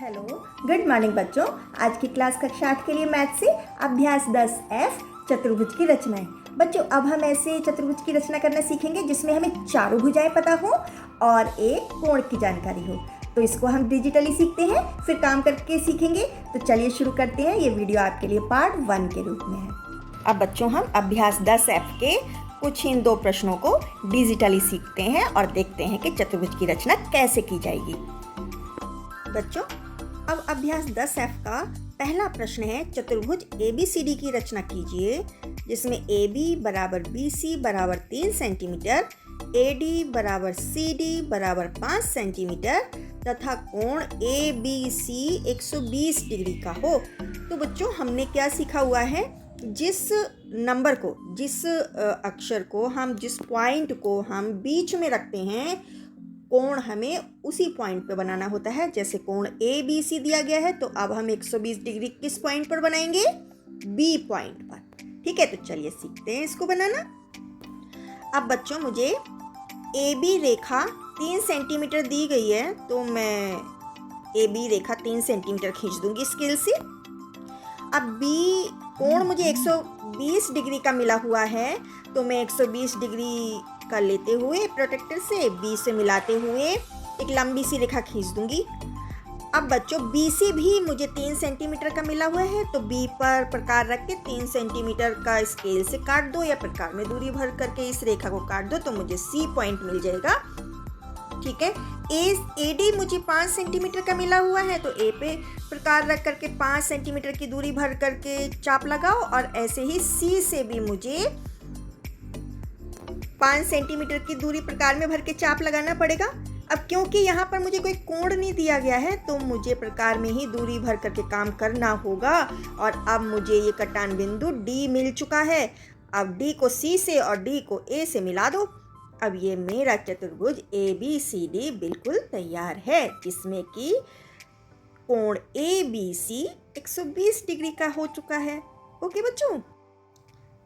Hello, good morning बच्चों। आज की क्लास कक्षा 8 के लिए मैथ से अभ्यास 10F चतुर्भुज की रचनाएं। बच्चों, अब हम ऐसे चतुर्भुज की रचना करना सीखेंगे जिसमें हमें चारों भुजाएं पता हो और एक कोण की जानकारी हो। तो इसको हम डिजिटली सीखते हैं, फिर काम करके सीखेंगे। तो चलिए शुरू करते हैं। ये वीडियो आपके लिए पार्ट 1 के रूप में है। अब बच्चों, हम अभ्यास 10F के कुछ इन 2 प्रश्नों को डिजिटली सीखते हैं और देखते हैं कि चतुर्भुज की रचना कैसे की जाएगी। बच्चों, अब अभ्यास 10F का पहला प्रश्न है, चतुर्भुज ABCD की रचना कीजिए जिसमें AB बराबर BC बराबर 3 सेंटीमीटर, AD बराबर CD बराबर 5 सेंटीमीटर तथा कोण ABC 120 डिग्री का हो। तो बच्चों, हमने क्या सीखा हुआ है, जिस नंबर को, जिस अक्षर को हम, जिस पॉइंट को हम बीच में रखते हैं, कोण हमें उसी पॉइंट पे बनाना होता है। जैसे कोण ABC दिया गया है, तो अब हम 120 डिग्री किस पॉइंट पर बनाएंगे? B पॉइंट पर। ठीक है, तो चलिए सीखते हैं इसको बनाना। अब बच्चों, मुझे AB रेखा 3 सेंटीमीटर दी गई है, तो मैं AB रेखा 3 सेंटीमीटर खींच दूंगी स्केल से। अब B कोण मुझे 120 डिग्री का मिला हुआ है, तो मैं 120 डिग्री का लेते हुए प्रोटेक्टर से B से मिलाते हुए एक लंबी सी रेखा खींच दूंगी। अब बच्चों, BC भी मुझे 3 सेंटीमीटर का मिला हुआ है, तो B पर प्रकार रख के 3 सेंटीमीटर का स्केल से काट दो या प्रकार में दूरी भर करके इस रेखा को काट दो, तो मुझे C पॉइंट मिल जाएगा। ठीक है, AD मुझे 5 सेंटीमीटर का मिला हुआ है, तो A पे प्रकार रख करके 5 सेंटीमीटर की दूरी भर करके चाप लगाओ, और ऐसे ही C से भी मुझे 5 सेंटीमीटर की दूरी प्रकार में भर के चाप लगाना पड़ेगा। अब क्योंकि यहाँ पर मुझे कोई कोण नहीं दिया गया है, तो मुझे प्रकार में ही दूरी भर करके काम करना होगा। और अब मुझे ये कटान बिंदु D मिल चुका है। अब D को C से और D को A से मिला दो। अब ये मेरा चतुर्भुज ABCD बिल्कुल तैयार है, जिसमें कि कोण ABC 120 डिग्री का हो चुका है। ओके बच्चों।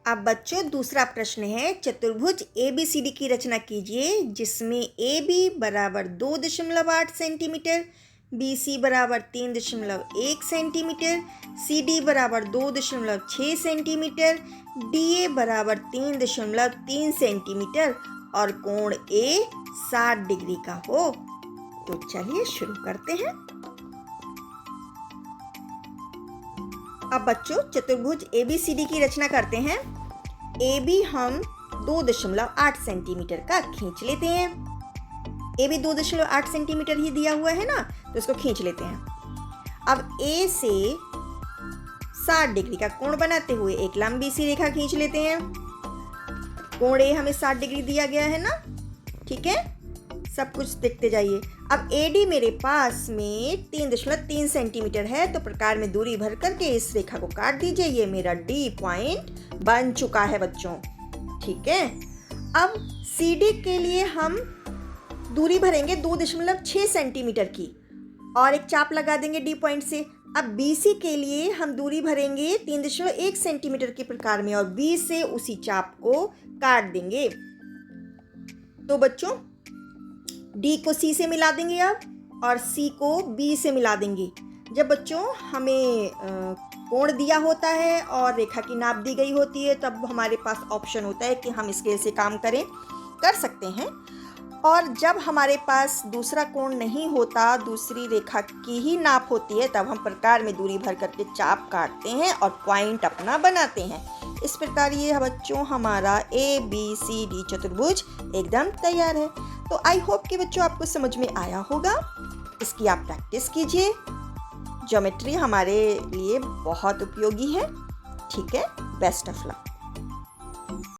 अब बच्चों, दूसरा प्रश्न है, चतुर्भुज ABCD की रचना कीजिए जिसमें AB बराबर 2.8 सेंटीमीटर, BC बराबर 3.1 सेंटीमीटर, CD बराबर 2.6 सेंटीमीटर, DA बराबर 3.3 सेंटीमीटर और कोण A 60 डिग्री का हो। तो चलिए शुरू करते हैं। अब बच्चों, चतुर्भुज ABCD की रचना करते हैं। AB हम 2.8 सेंटीमीटर का खींच लेते हैं। AB 2.8 सेंटीमीटर ही दिया हुआ है ना, तो इसको खींच लेते हैं। अब A से 60 डिग्री का कोण बनाते हुए एक लंबी सी रेखा खींच लेते हैं। कोण A हमें 60 डिग्री दिया गया है ना। ठीक है, सब कुछ देखते जाइए। अब AD मेरे पास में 3.3 सेंटीमीटर है, तो प्रकार में दूरी भर करके इस रेखा को काट दीजिए। ये मेरा D पॉइंट बन चुका है बच्चों। ठीक है, अब CD के लिए हम दूरी भरेंगे 2.6 सेंटीमीटर की और एक चाप लगा देंगे D पॉइंट से। अब BC के लिए हम दूरी भरेंगे 3.1 सेंटीमीटर के प्रकार में और B से उसी चाप को काट देंगे। तो बच्चों, D को C से मिला देंगे अब, और C को B से मिला देंगे। जब बच्चों हमें कोण दिया होता है और रेखा की नाप दी गई होती है, तब हमारे पास ऑप्शन होता है कि हम स्केल से काम कर सकते हैं। और जब हमारे पास दूसरा कोण नहीं होता, दूसरी रेखा की ही नाप होती है, तब हम प्रकार में दूरी भर करके चाप काटते हैं और पॉइंट अपना बनाते हैं। इस प्रकार ये बच्चों हमारा ABCD चतुर्भुज एकदम तैयार है। तो आई होप कि बच्चों आपको समझ में आया होगा। इसकी आप प्रैक्टिस कीजिए। ज्योमेट्री हमारे लिए बहुत उपयोगी है। ठीक है, बेस्ट ऑफ लक।